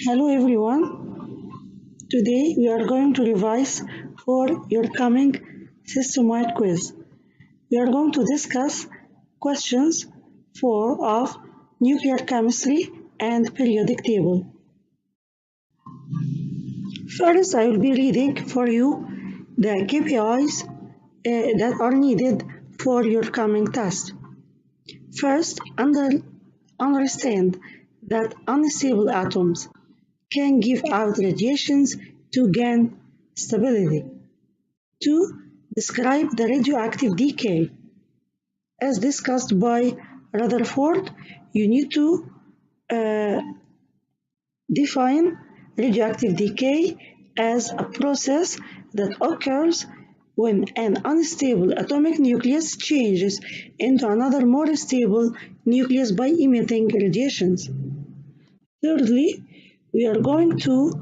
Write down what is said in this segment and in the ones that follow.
Hello everyone. Today we are going to revise for your coming system-wide quiz. We are going to discuss questions 4 of nuclear chemistry and periodic table. First, I will be reading for you the KPIs that are needed for your coming test. First, understand that unstable atoms can give out radiations to gain stability. 2. Describe the radioactive decay. As discussed by Rutherford, you need to define radioactive decay as a process that occurs when an unstable atomic nucleus changes into another more stable nucleus by emitting radiations. Thirdly, we are going to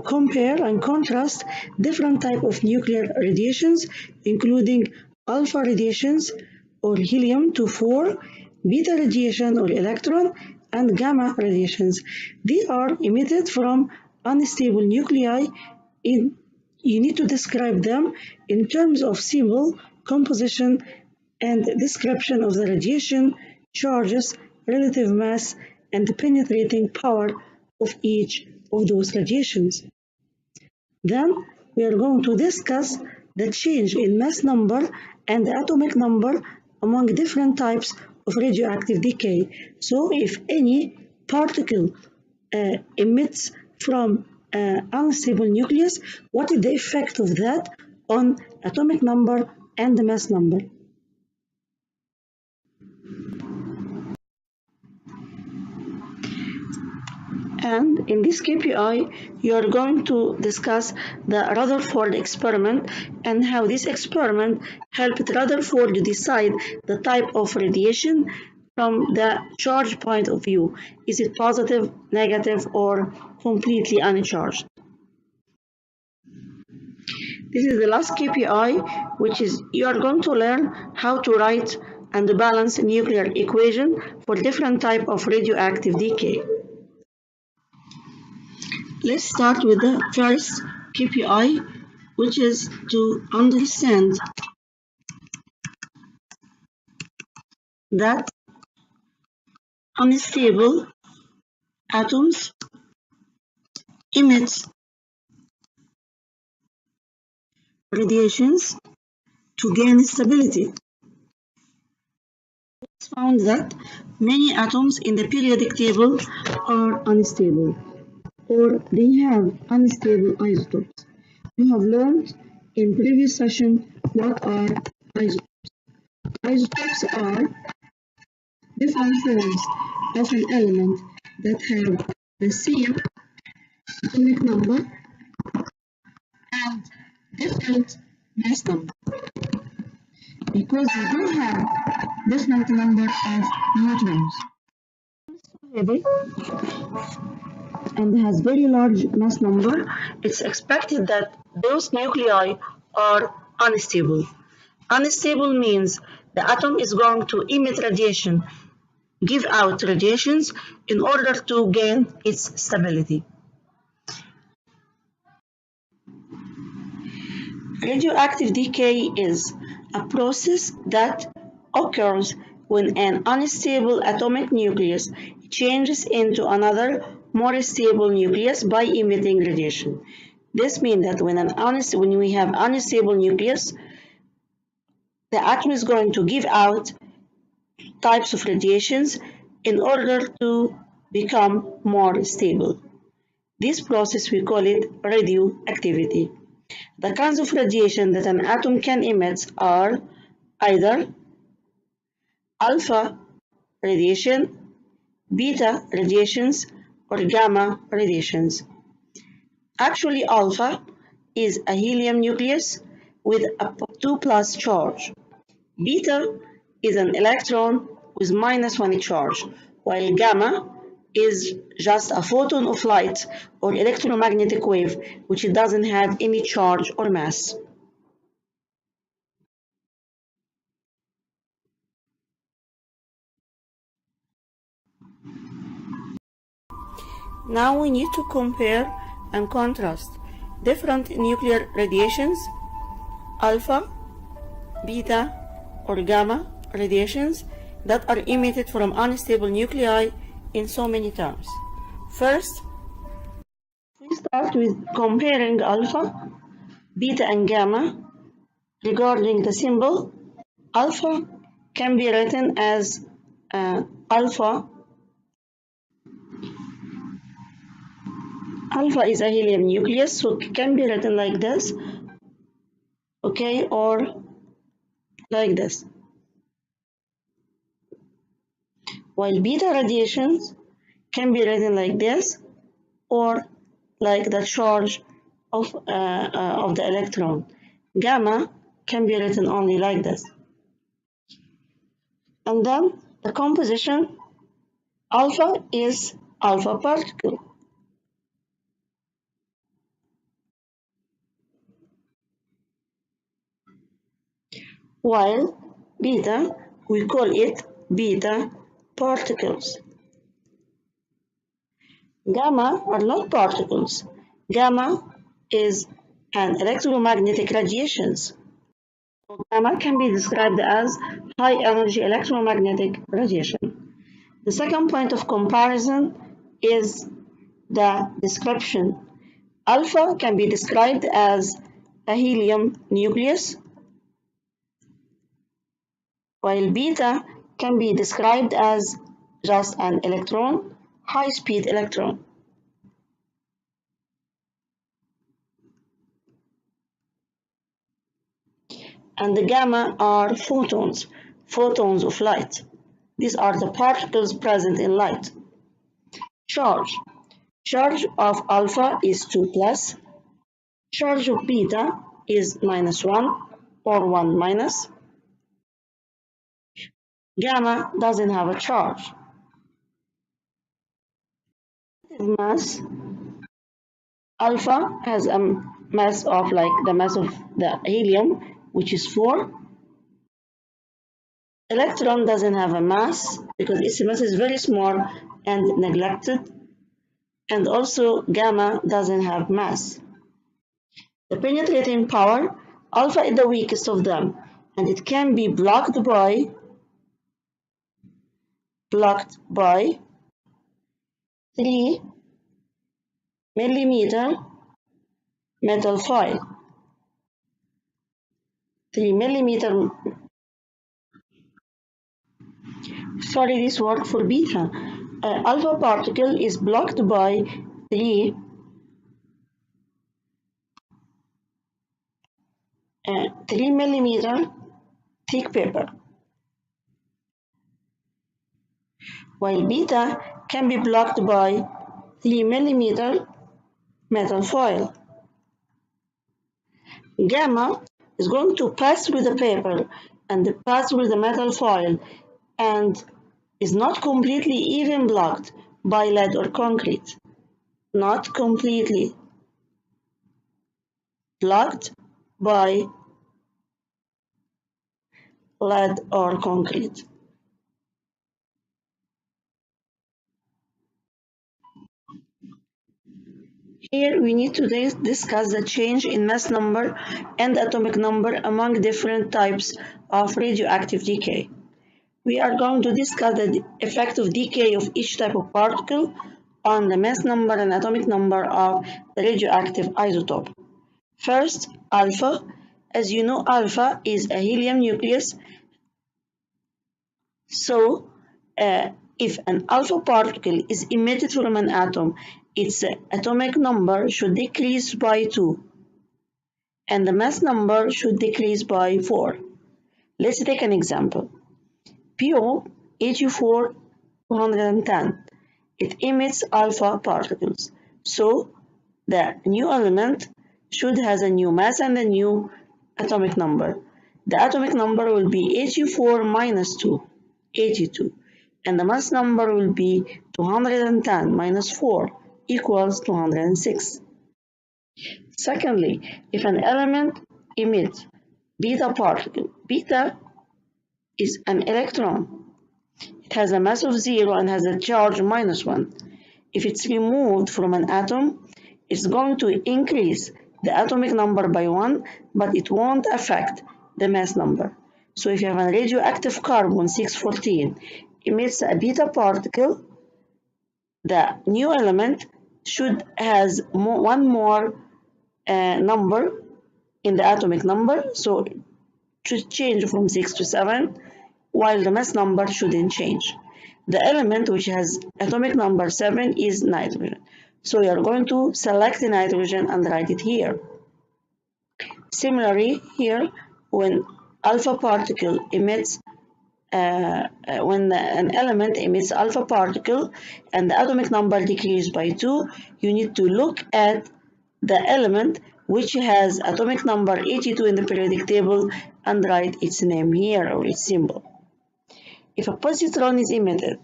compare and contrast different types of nuclear radiations, including alpha radiations or helium-2, beta radiation or electron, and gamma radiations. They are emitted from unstable nuclei. You need to describe them in terms of symbol, composition, and description of the radiation, charges, relative mass, and the penetrating power of each of those radiations. Then we are going to discuss the change in mass number and the atomic number among different types of radioactive decay. So if any particle emits from an unstable nucleus, what is the effect of that on atomic number and the mass number? And in this KPI, you are going to discuss the Rutherford experiment and how this experiment helped Rutherford decide the type of radiation from the charge point of view. Is it positive, negative, or completely uncharged? This is the last KPI, which is you are going to learn how to write and balance nuclear equation for different type of radioactive decay. Let's start with the first KPI, which is to understand that unstable atoms emit radiations to gain stability. It's found that many atoms in the periodic table are unstable, or they have unstable isotopes. We have learned in previous session what are isotopes. Isotopes are different forms of an element that have the same atomic number and different mass number, because they don't have different number of neutrons. Heavy and has very large mass number, it's expected that those nuclei are unstable. Unstable means the atom is going to emit radiation, give out radiations in order to gain its stability. Radioactive decay is a process that occurs when an unstable atomic nucleus changes into another more stable nucleus by emitting radiation. This means that when we have unstable nucleus, the atom is going to give out types of radiations in order to become more stable. This process we call it radioactivity. The kinds of radiation that an atom can emit are either alpha radiation, beta radiations, or gamma radiations. Actually, alpha is a helium nucleus with a 2+ charge. Beta is an electron with -1 charge, while gamma is just a photon of light or electromagnetic wave, which doesn't have any charge or mass. Now we need to compare and contrast different nuclear radiations, alpha, beta, or gamma radiations that are emitted from unstable nuclei in so many terms. First, we start with comparing alpha, beta, and gamma. Regarding the symbol, alpha can be written as alpha. Alpha is a helium nucleus, so it can be written like this, okay, or like this. While beta radiations can be written like this, or like the charge of the electron. Gamma can be written only like this. And then the composition, alpha is alpha particle, while beta, we call it beta particles. Gamma are not particles. Gamma is an electromagnetic radiations. Gamma can be described as high energy electromagnetic radiation. The second point of comparison is the description. Alpha can be described as a helium nucleus, while beta can be described as just an electron, high-speed electron. And the gamma are photons, photons of light. These are the particles present in light. Charge. Charge of alpha is 2 plus. Charge of beta is -1 or 1 minus. Gamma doesn't have a charge. Mass. Alpha has a mass of like the mass of the helium, which is 4. Electron doesn't have a mass because its mass is very small and neglected. And also gamma doesn't have mass. The penetrating power, alpha is the weakest of them, and it can be blocked by 3 millimeter metal foil. 3 millimeter. Sorry, this word for beta. Alpha particle is blocked by 3 millimeter thick paper, while beta can be blocked by 3 millimeter metal foil. Gamma is going to pass through the paper and pass through the metal foil and is not completely even blocked by lead or concrete. Not completely blocked by lead or concrete. Here we need to discuss the change in mass number and atomic number among different types of radioactive decay. We are going to discuss the effect of decay of each type of particle on the mass number and atomic number of the radioactive isotope. First, alpha. As you know, alpha is a helium nucleus. So, if an alpha particle is emitted from an atom, its atomic number should decrease by 2, and the mass number should decrease by 4. Let's take an example. PO 84210. It emits alpha particles. So, the new element should have a new mass and a new atomic number. The atomic number will be 84 minus 2, 82. And the mass number will be 210 minus 4 equals 206. Secondly, if an element emits beta particle, beta is an electron. It has a mass of 0 and has a charge -1. If it's removed from an atom, it's going to increase the atomic number by 1, but it won't affect the mass number. So if you have a radioactive carbon 614 emits a beta particle, the new element should has one more number in the atomic number, so it should change from 6 to 7, while the mass number shouldn't change. The element which has atomic number 7 is nitrogen. So you are going to select the nitrogen and write it here. Similarly, here, when alpha particle emits, when an element emits alpha particle and the atomic number decreases by 2, you need to look at the element which has atomic number 82 in the periodic table and write its name here or its symbol. If a positron is emitted,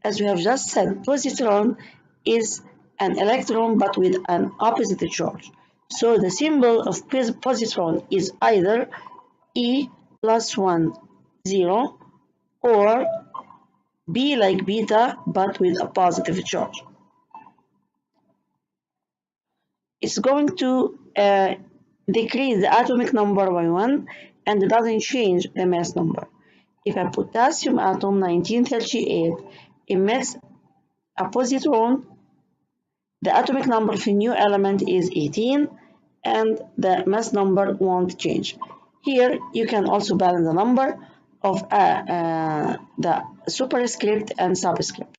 as we have just said, positron is an electron but with an opposite charge. So the symbol of positron is either E plus 1, 0, or B like beta but with a positive charge. It's going to decrease the atomic number by 1 and it doesn't change the mass number. If a potassium atom 1938 emits a positron, the atomic number of a new element is 18 and the mass number won't change. Here you can also balance the number of the superscript and subscript.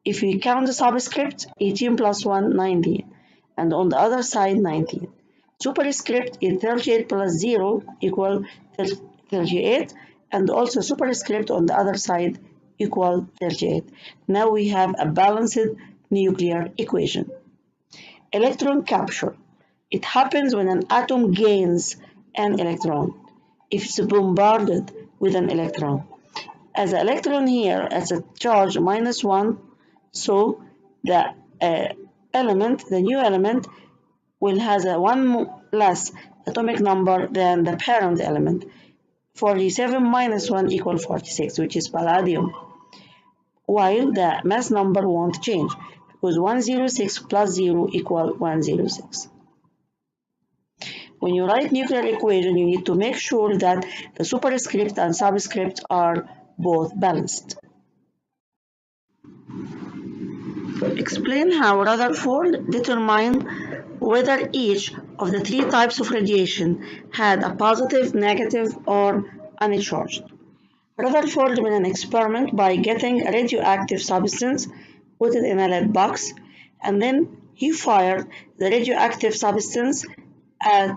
If we count the subscript, 18 plus 1, 19, and on the other side 19. Superscript is 38 plus 0 equal 38, and also superscript on the other side equal 38. Now we have a balanced nuclear equation. Electron capture. It happens when an atom gains an electron. If it's bombarded with an electron. As the electron here has a charge -1, so the new element will have a 1 less atomic number than the parent element. 47 minus 1 equals 46, which is palladium. While the mass number won't change, because 106 plus 0 equals 106. When you write nuclear equation, you need to make sure that the superscript and subscript are both balanced. Explain how Rutherford determined whether each of the 3 types of radiation had a positive, negative, or uncharged. Rutherford made an experiment by getting a radioactive substance, put it in a lead box, and then he fired the radioactive substance at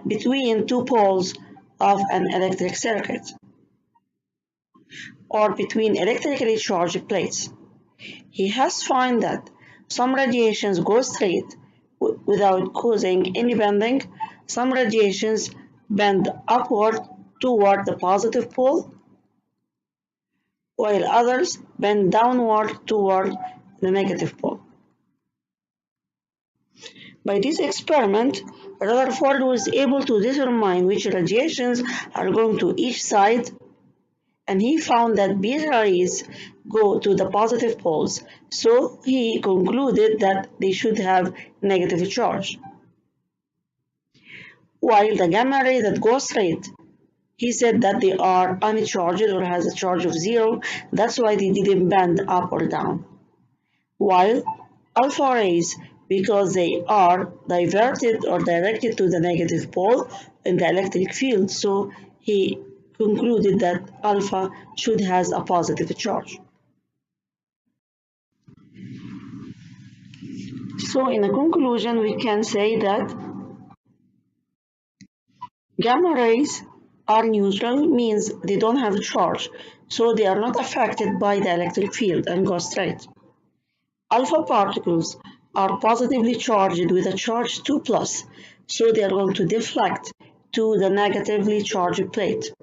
between 2 poles of an electric circuit, or between electrically charged plates. He has found that some radiations go straight without causing any bending. Some radiations bend upward toward the positive pole, while others bend downward toward the negative pole. By this experiment, Rutherford was able to determine which radiations are going to each side, and he found that beta rays go to the positive poles, so he concluded that they should have negative charge. While the gamma ray that goes straight, he said that they are uncharged or has a charge of 0, that's why they didn't bend up or down. While alpha rays, because they are diverted or directed to the negative pole in the electric field, so he concluded that alpha should has a positive charge. So in a conclusion, we can say that gamma rays are neutral, means they don't have a charge, so they are not affected by the electric field and go straight. Alpha particles are positively charged with a charge 2+, so they are going to deflect to the negatively charged plate.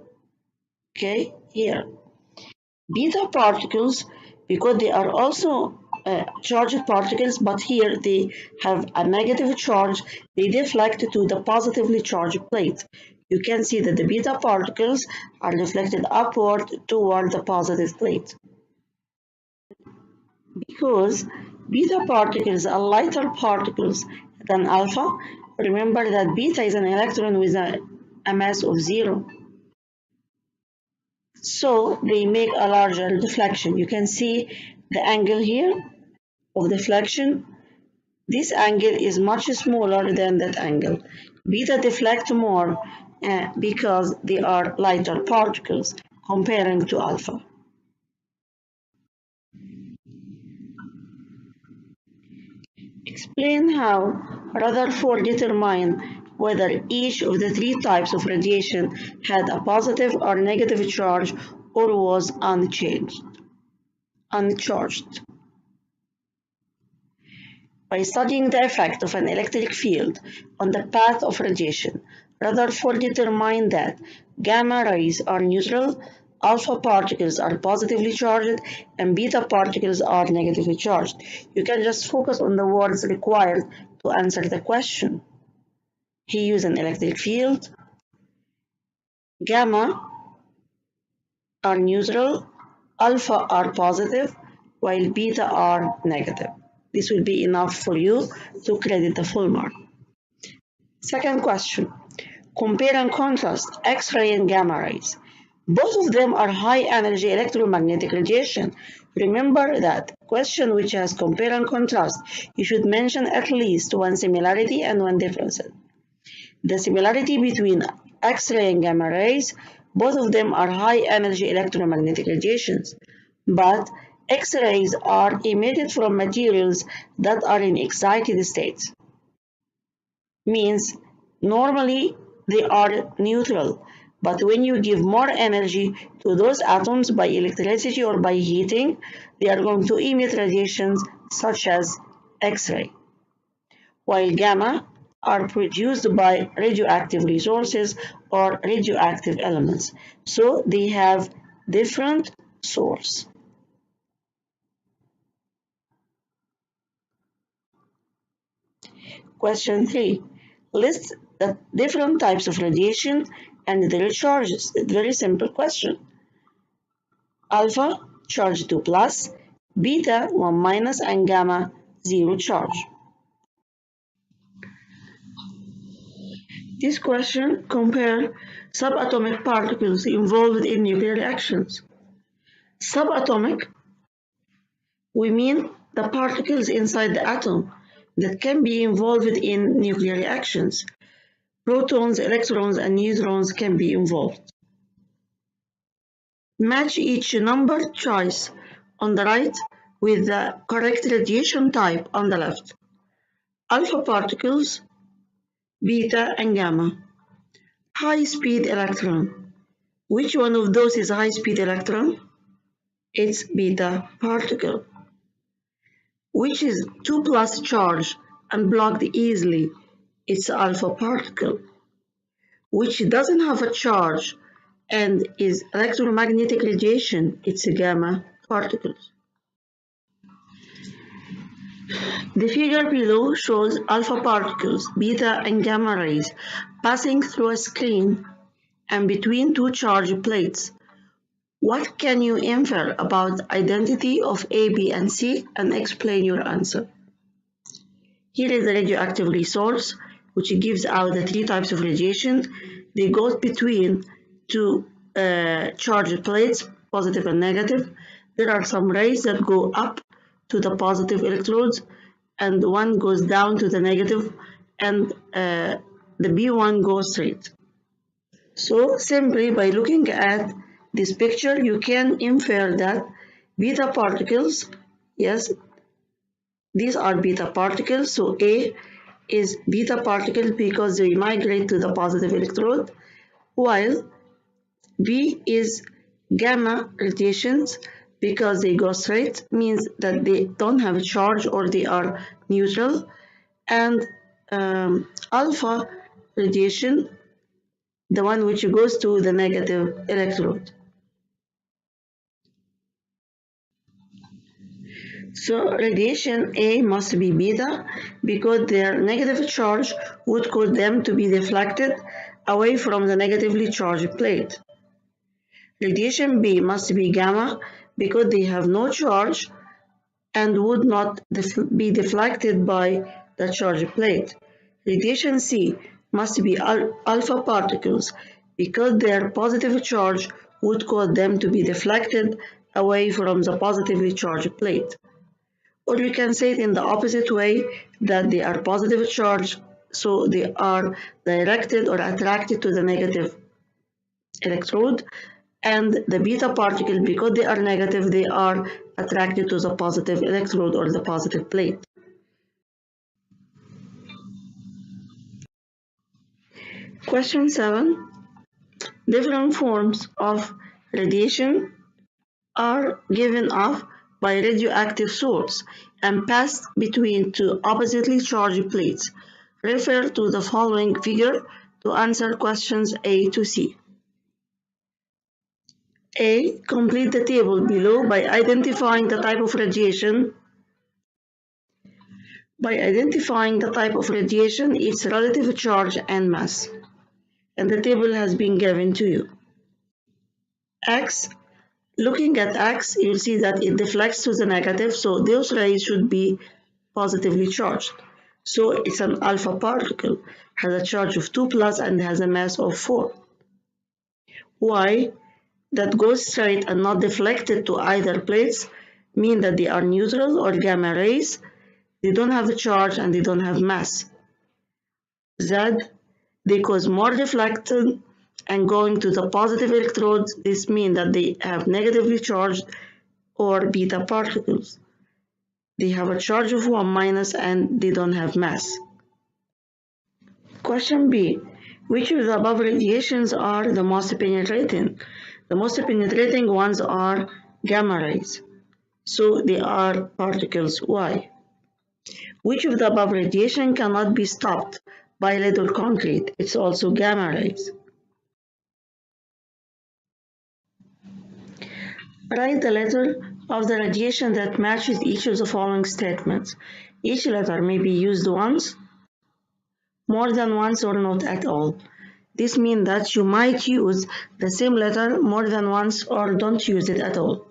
Okay, here. Beta particles, because they are also charged particles, but here they have a negative charge, they deflect to the positively charged plate. You can see that the beta particles are deflected upward toward the positive plate. Because Beta particles are lighter particles than alpha. Remember that beta is an electron with a mass of 0. So they make a larger deflection. You can see the angle here of deflection. This angle is much smaller than that angle. Beta deflect more because they are lighter particles comparing to alpha. Explain how Rutherford determined whether each of the three types of radiation had a positive or negative charge or was uncharged. By studying the effect of an electric field on the path of radiation, Rutherford determined that gamma rays are neutral, alpha particles are positively charged, and beta particles are negatively charged. You can just focus on the words required to answer the question. He used an electric field. Gamma are neutral, alpha are positive, while beta are negative. This will be enough for you to credit the full mark. Second question. Compare and contrast X-ray and gamma rays. Both of them are high-energy electromagnetic radiation. Remember that question which has compare and contrast, you should mention at least one similarity and one difference. The similarity between X-ray and gamma rays, both of them are high-energy electromagnetic radiations, but X-rays are emitted from materials that are in excited states. Means normally they are neutral, but when you give more energy to those atoms by electricity or by heating, they are going to emit radiations such as X-ray, while gamma are produced by radioactive resources or radioactive elements. So they have different source. Question 3. List the different types of radiation and their charges. Very simple question. Alpha, charge 2 plus, beta, 1 minus, and gamma, 0 charge. This question compares subatomic particles involved in nuclear reactions. Subatomic, we mean the particles inside the atom that can be involved in nuclear reactions. Protons, electrons, and neutrons can be involved. Match each number choice on the right with the correct radiation type on the left. Alpha particles, beta and gamma. High-speed electron. Which one of those is a high-speed electron? It's beta particle. Which is 2 plus charge and blocked easily? It's alpha particle. Which doesn't have a charge and is electromagnetic radiation? It's a gamma particles. The figure below shows alpha particles, beta and gamma rays passing through a screen and between two charge plates. What can you infer about identity of A, B, and C and explain your answer? Here is the radioactive resource, which gives out the three types of radiation. They go between two charged plates, positive and negative. There are some rays that go up to the positive electrodes, and one goes down to the negative, and the B1 goes straight. So simply by looking at this picture, you can infer that beta particles, yes, these are beta particles, so A is beta particles because they migrate to the positive electrode, while B is gamma radiations because they go straight, means that they don't have a charge or they are neutral, and alpha radiation, the one which goes to the negative electrode. So radiation A must be beta because their negative charge would cause them to be deflected away from the negatively charged plate. Radiation B must be gamma because they have no charge and would not be deflected by the charge plate. Radiation C must be alpha particles because their positive charge would cause them to be deflected away from the positively charged plate. Or you can say it in the opposite way, that they are positive charged, so they are directed or attracted to the negative electrode, and the beta particles, because they are negative, they are attracted to the positive electrode or the positive plate. Question 7. Different forms of radiation are given off by radioactive source and passed between two oppositely charged plates. Refer to the following figure to answer questions A to C. A. Complete the table below by identifying the type of radiation. By identifying the type of radiation, its relative charge and mass. And the table has been given to you. X. Looking at X, you'll see that it deflects to the negative, so those rays should be positively charged. So it's an alpha particle, has a charge of 2 plus and has a mass of 4. Y, that goes straight and not deflected to either plates, mean that they are neutral or gamma rays. They don't have a charge and they don't have mass. Z, they cause more deflection and going to the positive electrodes. This means that they have negatively charged or beta particles. They have a charge of 1 minus and they don't have mass. Question B. Which of the above radiations are the most penetrating? The most penetrating ones are gamma rays. So they are particles Y. Which of the above radiation cannot be stopped by lead or concrete? It's also gamma rays. Write the letter of the radiation that matches each of the following statements. Each letter may be used once, more than once, or not at all. This means that you might use the same letter more than once or don't use it at all.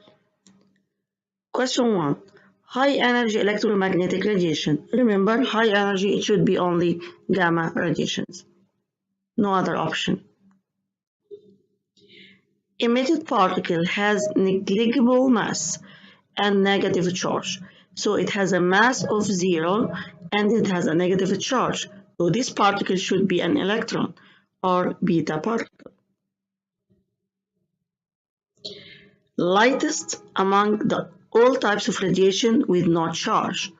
Question 1. High energy electromagnetic radiation. Remember, high energy, it should be only gamma radiations. No other option. Emitted particle has negligible mass and negative charge. So it has a mass of 0 and it has a negative charge. So this particle should be an electron or beta particle. Lightest among all types of radiation with no charge.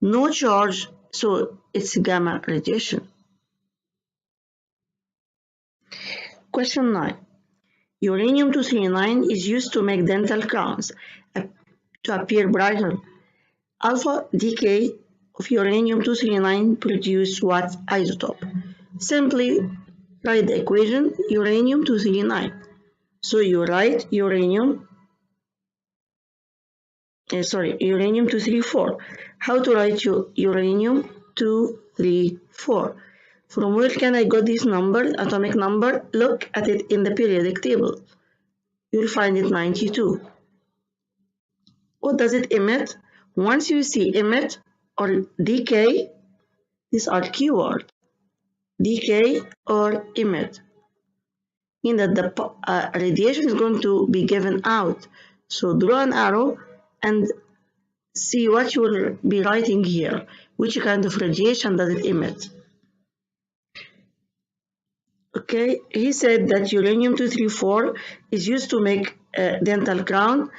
No charge, so it's gamma radiation. Question 9. Uranium-239 is used to make dental crowns to appear brighter. Alpha decay of uranium-239 produce what isotope? Simply write the equation uranium-239. So you write uranium-234. How to write uranium-234? From where can I get this number, atomic number? Look at it in the periodic table. You'll find it 92. What does it emit? Once you see emit or decay, these are keywords. Decay or emit. Mean that the radiation is going to be given out. So draw an arrow and see what you will be writing here. Which kind of radiation does it emit? Okay, he said that uranium-234 is used to make a dental crown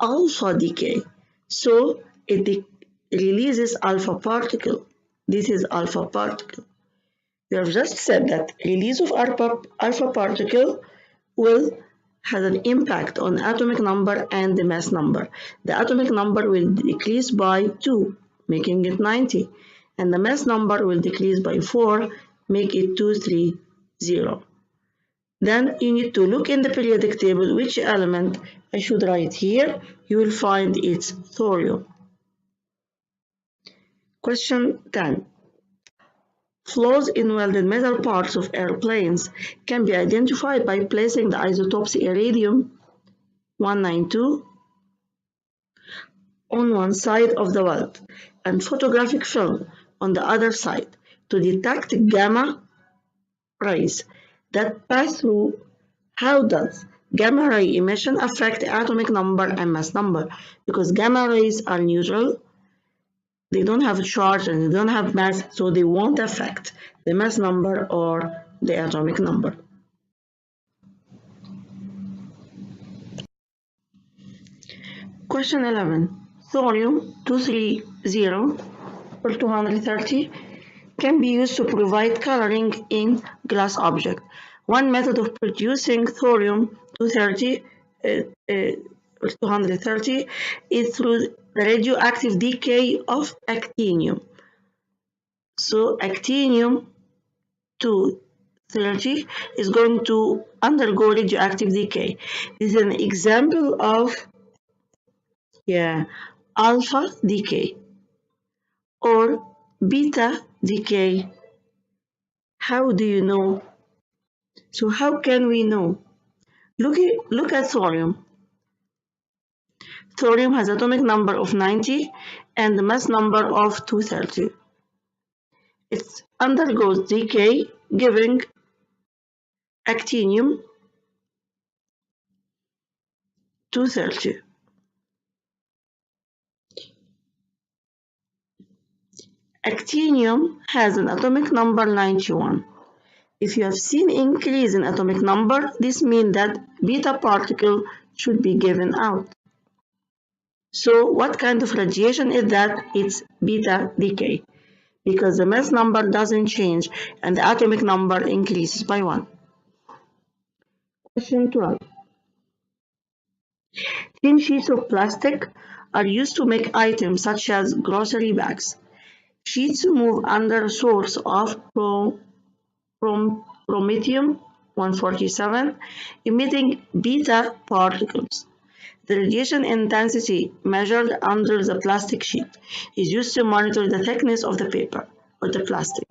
alpha decay. So it releases alpha particle. This is alpha particle. We have just said that release of alpha particle will have an impact on atomic number and the mass number. The atomic number will decrease by 2, making it 90, and the mass number will decrease by 4, make it 230. Then you need to look in the periodic table which element I should write here. You will find it's thorium. Question 10. Flaws in welded metal parts of airplanes can be identified by placing the isotopes iridium-192 on one side of the bulb and photographic film on the other side to detect gamma rays that pass through. How does gamma ray emission affect atomic number and mass number? Because gamma rays are neutral, they don't have a charge and they don't have mass, so they won't affect the mass number or the atomic number. Question 11. Thorium 230 or 230 can be used to provide coloring in glass object. One method of producing thorium 230 is through the radioactive decay of actinium. So actinium 230 is going to undergo radioactive decay. This is an example of alpha decay or beta decay. How do you know? So how can we know? Look at thorium. Thorium has atomic number of 90 and the mass number of 230. It undergoes decay, giving actinium 230. Actinium has an atomic number 91. If you have seen increase in atomic number, this means that beta particle should be given out. So what kind of radiation is that? It's beta decay, because the mass number doesn't change and the atomic number increases by 1. Question 12. Thin sheets of plastic are used to make items such as grocery bags. Sheets move under a source of promethium-147, emitting beta particles. The radiation intensity measured under the plastic sheet is used to monitor the thickness of the paper or the plastic.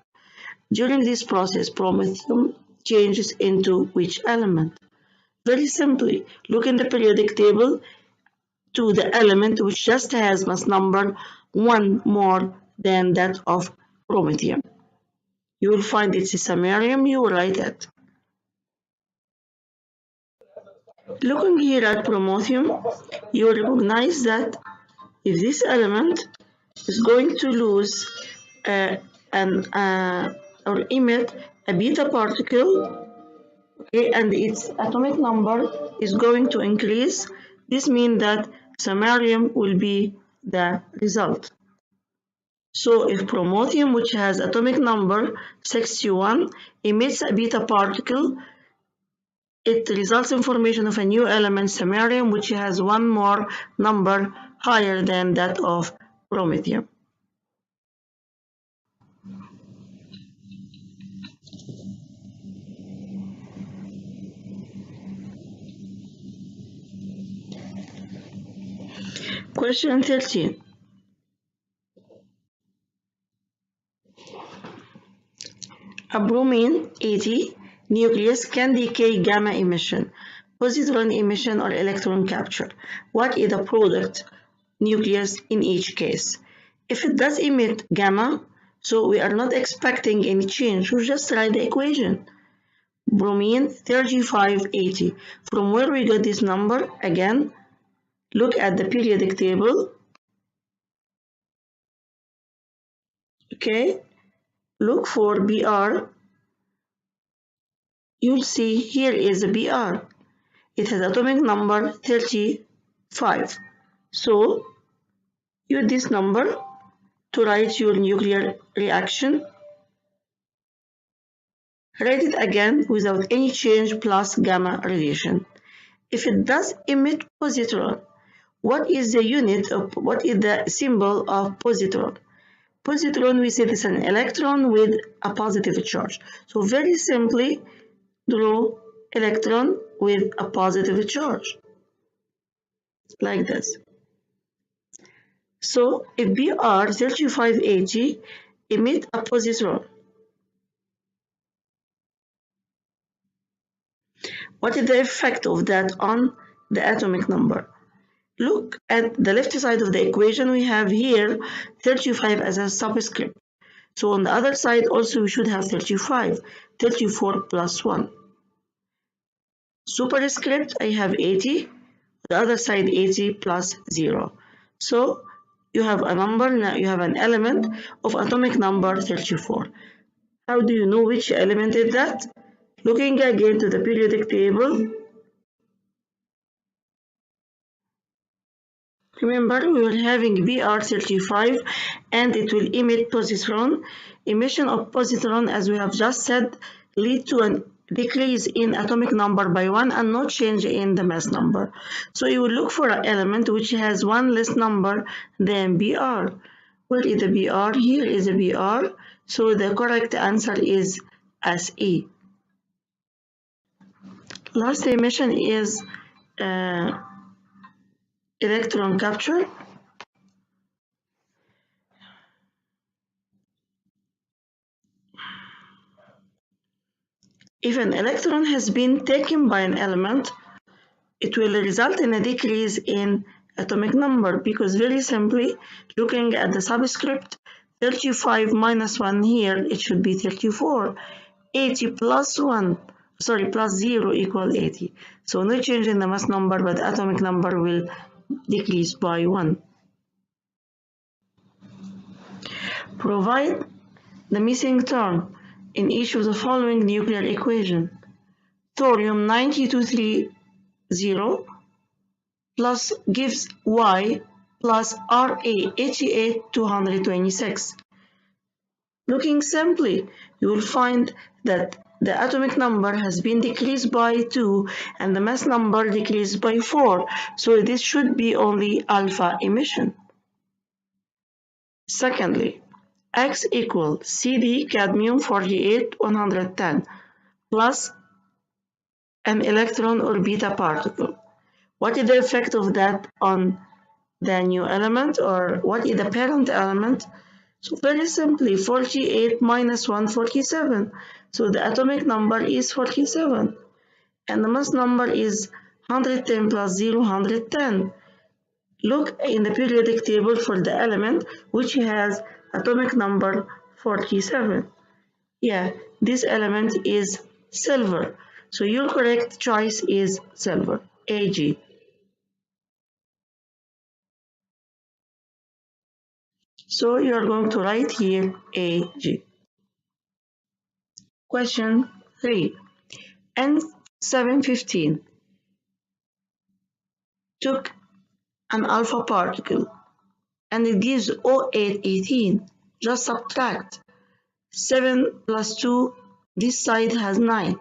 During this process, promethium changes into which element? Very simply, look in the periodic table to the element which just has mass number 1 more than that of promethium. You will find it's samarium, you will write it. Looking here at promethium, you will recognize that if this element is going to lose or emit a beta particle, okay, and its atomic number is going to increase, this means that samarium will be the result. So if promethium, which has atomic number 61, emits a beta particle, it results in formation of a new element, samarium, which has one more number higher than that of promethium. Question 13. A bromine 80 nucleus can decay gamma emission, positron emission, or electron capture. What is the product nucleus in each case? If it does emit gamma, so we are not expecting any change, we just write the equation. Bromine 3580. From where we got this number? Again, look at the periodic table. Okay, look for Br. You'll see here is a Br. It has atomic number 35. So use this number to write your nuclear reaction. Write it again without any change plus gamma radiation. If it does emit positron, what is the unit of what is the symbol of positron? Positron, we say this is an electron with a positive charge. So very simply draw electron with a positive charge like this. So if Br 3580 emit a positron, what is the effect of that on the atomic number? Look at the left side of the equation. We have here 35 as a subscript. So on the other side also we should have 35, 34 plus 1. Superscript, I have 80, the other side 80 plus 0. So you have a number, now you have an element of atomic number 34. How do you know which element is that? Looking again to the periodic table. Remember, we were having Br35 and it will emit positron. Emission of positron, as we have just said, lead to a decrease in atomic number by 1 and no change in the mass number. So you will look for an element which has one less number than Br. Where is the Br? Here is the Br. So the correct answer is SE. Last emission is electron capture. If an electron has been taken by an element, it will result in a decrease in atomic number because very simply, looking at the subscript, 35 minus 1 here, it should be 34. 80 plus 1, sorry, plus 0 equal 80. So no change in the mass number, but the atomic number will decrease by 1. Provide the missing term in each of the following nuclear equation. Thorium 9230 plus gives Y plus Ra 88,226. Looking simply, you will find that the atomic number has been decreased by 2 and the mass number decreased by 4. So this should be only alpha emission. Secondly, X equals Cd cadmium 48,110 plus an electron or beta particle. What is the effect of that on the new element, or what is the parent element? So very simply, 48 minus 1, 47. So the atomic number is 47. And the mass number is 110 plus 0, 110. Look in the periodic table for the element which has atomic number 47. Yeah, this element is silver. So your correct choice is silver, Ag. So you are going to write here Ag. Question 3. N715 took an alpha particle and it gives O818. Just subtract 7 plus 2, this side has 9.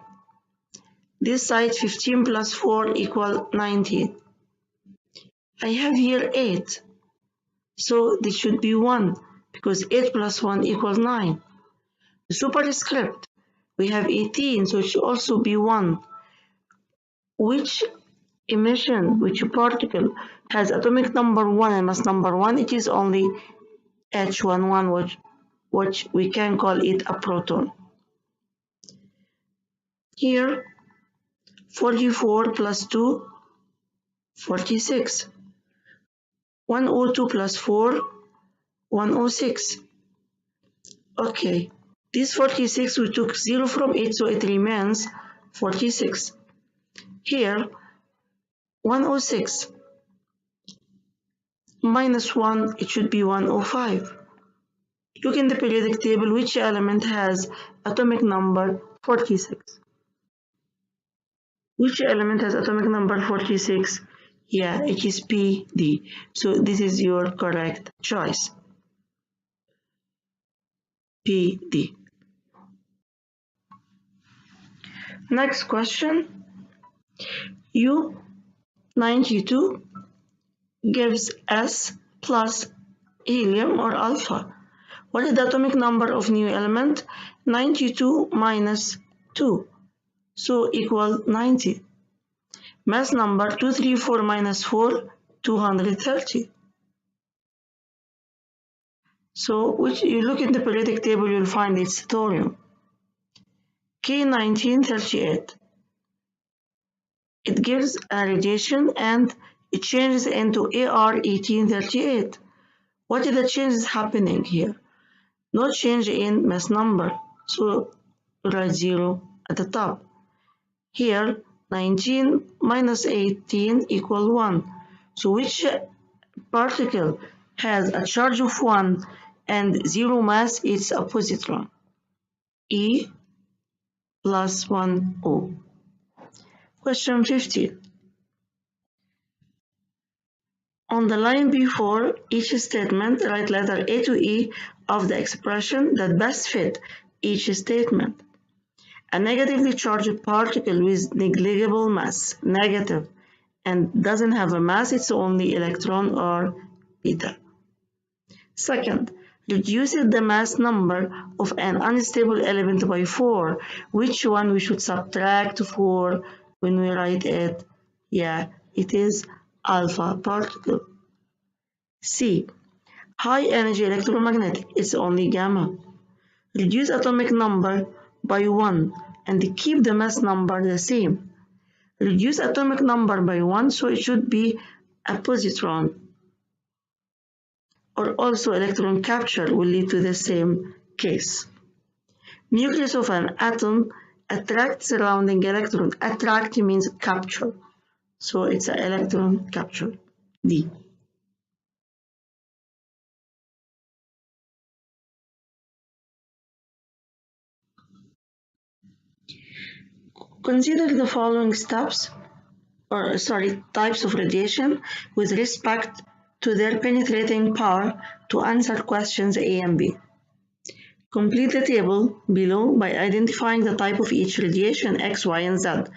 This side 15 plus 4 equal 19. I have here 8. So this should be 1 because 8 plus 1 equals 9. The superscript, we have 18, so it should also be 1. Which emission, which particle has atomic number 1 and mass number 1? It is only H11, which we can call it a proton. Here, 44 plus 2, 46. 102 plus 4, 106. Okay, this 46 we took 0 from it, so it remains 46. Here, 106 minus 1, it should be 105. Look in the periodic table which element has atomic number 46. Which element has atomic number 46? Yeah, it is PD. So this is your correct choice. PD. Next question. U92 gives S plus helium or alpha. What is the atomic number of new element? 92 minus 2. So equal 90. Mass number 234 minus 4, 230. So which you look in the periodic table, you'll find it's thorium. K1938. It gives a radiation and it changes into Ar-1838. What is the changes happening here? No change in mass number, so write 0 at the top. Here, 19 minus 18 equal 1. So which particle has a charge of 1 and 0 mass? It's a positron. E plus 1 O. Question 15. On the line before each statement, write letter A to E of the expression that best fit each statement. A negatively charged particle with negligible mass, negative, and doesn't have a mass, it's only electron or beta. Second, reduces the mass number of an unstable element by 4. Which one we should subtract 4 when we write it? Yeah, it is alpha particle. C, high energy electromagnetic, it's only gamma. Reduce atomic number by 1 and keep the mass number the same. Reduce atomic number by 1, so it should be a positron. Or also electron capture will lead to the same case. Nucleus of an atom attracts surrounding electron. Attract means capture. So it's an electron capture. D. Consider the following types of radiation with respect to their penetrating power to answer questions A and B. Complete the table below by identifying the type of each radiation X, Y, and Z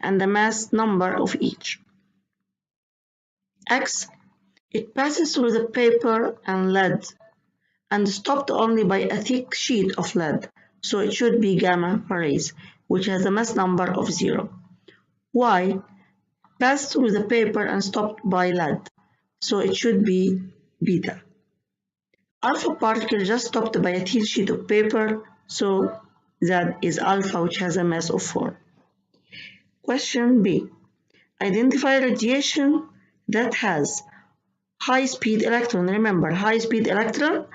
and the mass number of each. X, it passes through the paper and lead and stopped only by a thick sheet of lead, so it should be gamma rays, which has a mass number of 0. Y, passed through the paper and stopped by lead, so it should be beta. Alpha particle just stopped by a thin sheet of paper, so that is alpha, which has a mass of 4. Question B. Identify radiation that has high-speed electron. Remember, a high-speed electron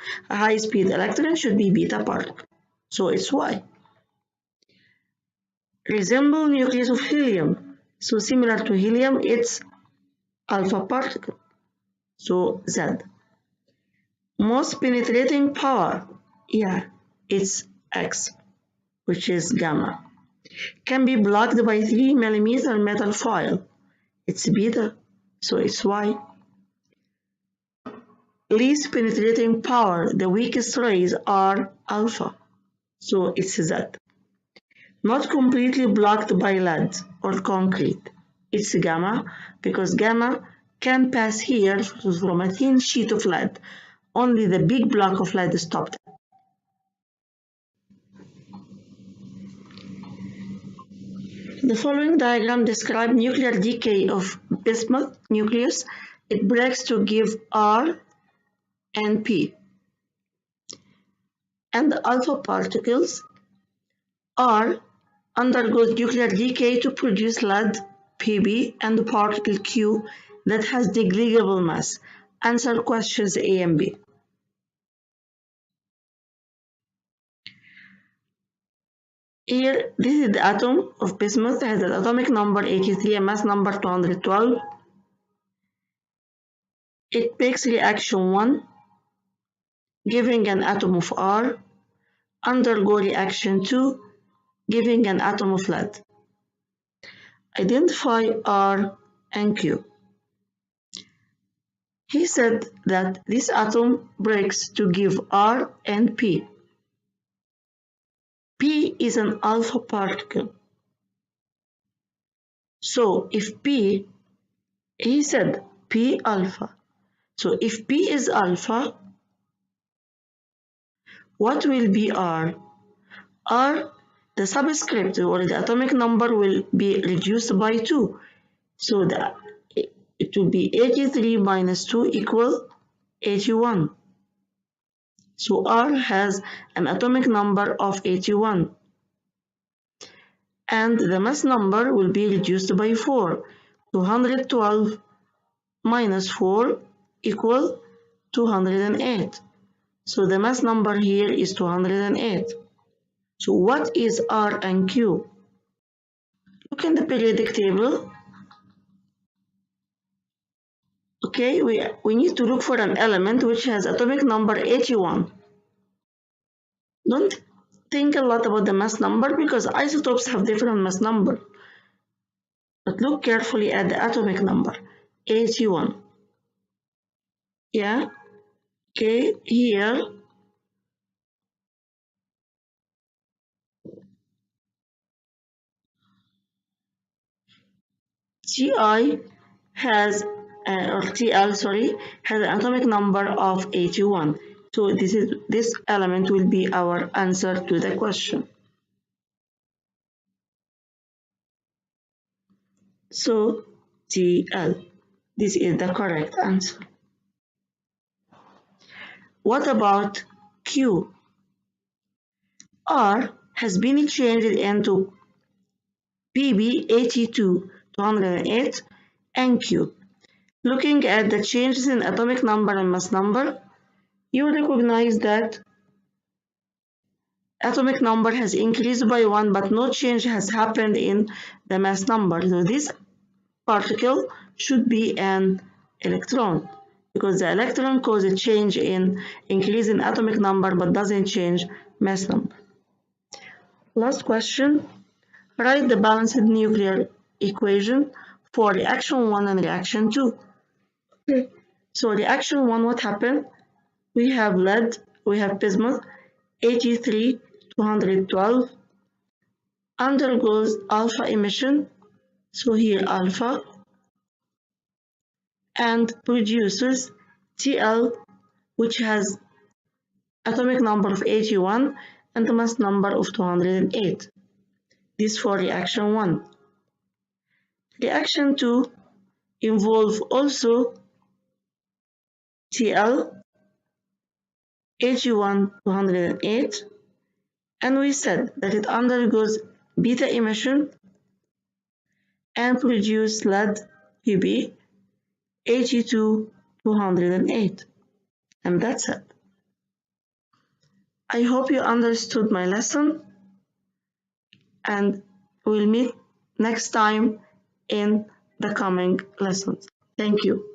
should be beta particle, so it's Y. Resemble nucleus of helium, so similar to helium, it's alpha particle, so Z. Most penetrating power, yeah, it's X, which is gamma. Can be blocked by 3 mm metal foil, it's beta, so it's Y. Least penetrating power, the weakest rays are alpha, so it's Z. Not completely blocked by lead or concrete, it's gamma, because gamma can pass here from a thin sheet of lead. Only the big block of lead stopped. The following diagram describes nuclear decay of bismuth nucleus. It breaks to give R and P. And the alpha particles R undergoes nuclear decay to produce lead, Pb, and the particle Q that has negligible mass. Answer questions A and B. Here, this is the atom of bismuth, has an atomic number 83 and mass number 212. It makes reaction 1, giving an atom of R, undergo reaction 2, giving an atom of lead. Identify R and Q. He said that this atom breaks to give R and P. P is an alpha particle. So if P, he said P alpha. So if P is alpha, what will be R? R, the subscript or the atomic number will be reduced by 2. So it will be 83 minus 2 equal 81. So R has an atomic number of 81. And the mass number will be reduced by 4. 212 minus 4 equal 208. So the mass number here is 208. So what is R and Q? Look in the periodic table. Okay, we need to look for an element which has atomic number 81. Don't think a lot about the mass number because isotopes have different mass number. But look carefully at the atomic number, 81. Yeah, okay, here Ti has, or Tl, sorry, has an atomic number of 81. So this element will be our answer to the question. So Tl, this is the correct answer. What about Q? R has been changed into PB82-208 and Q. Looking at the changes in atomic number and mass number, you recognize that atomic number has increased by 1, but no change has happened in the mass number. So this particle should be an electron because the electron causes a change in increase in atomic number but doesn't change mass number. Last question. Write the balanced nuclear equation for reaction 1 and reaction 2. Okay. So reaction 1, what happened? We have lead, we have bismuth, 83-212, undergoes alpha emission, so here alpha, and produces Tl, which has atomic number of 81 and the mass number of 208. This for reaction 1. Reaction 2 involve also Tl, 81-208, and we said that it undergoes beta emission and produce lead Pb 82-208, and that's it. I hope you understood my lesson, and we'll meet next time in the coming lessons. Thank you.